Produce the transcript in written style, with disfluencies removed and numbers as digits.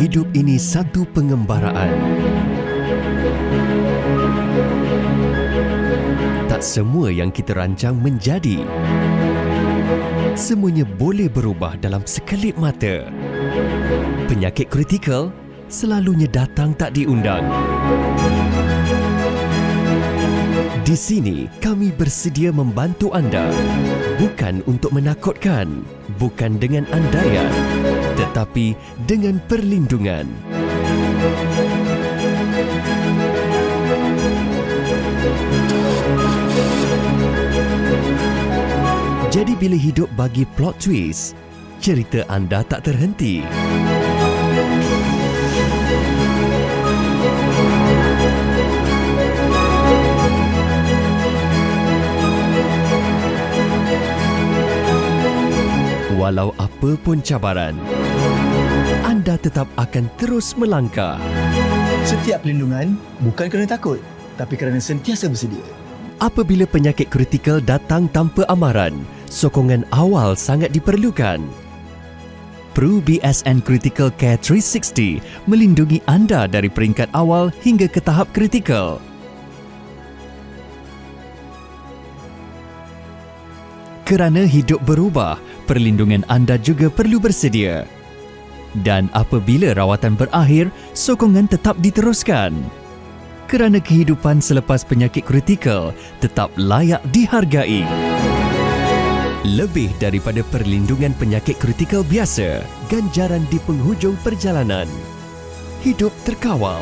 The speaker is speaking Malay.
Hidup ini satu pengembaraan. Tak semua yang kita rancang menjadi. Semuanya boleh berubah dalam sekelip mata. Penyakit kritikal selalunya datang tak diundang. Di sini, kami bersedia membantu anda. Bukan untuk menakutkan, bukan dengan andaian, tetapi dengan perlindungan. Jadi bila hidup bagi plot twist, cerita anda tak terhenti. Walau apa pun cabaran, anda tetap akan terus melangkah. Setiap perlindungan bukan kerana takut, tapi kerana sentiasa bersedia. Apabila penyakit kritikal datang tanpa amaran, sokongan awal sangat diperlukan. Pru BSN Critical Care 360 melindungi anda dari peringkat awal hingga ke tahap kritikal. Kerana hidup berubah, perlindungan anda juga perlu bersedia. Dan apabila rawatan berakhir, sokongan tetap diteruskan. Kerana kehidupan selepas penyakit kritikal tetap layak dihargai. Lebih daripada perlindungan penyakit kritikal biasa, ganjaran di penghujung perjalanan. Hidup terkawal.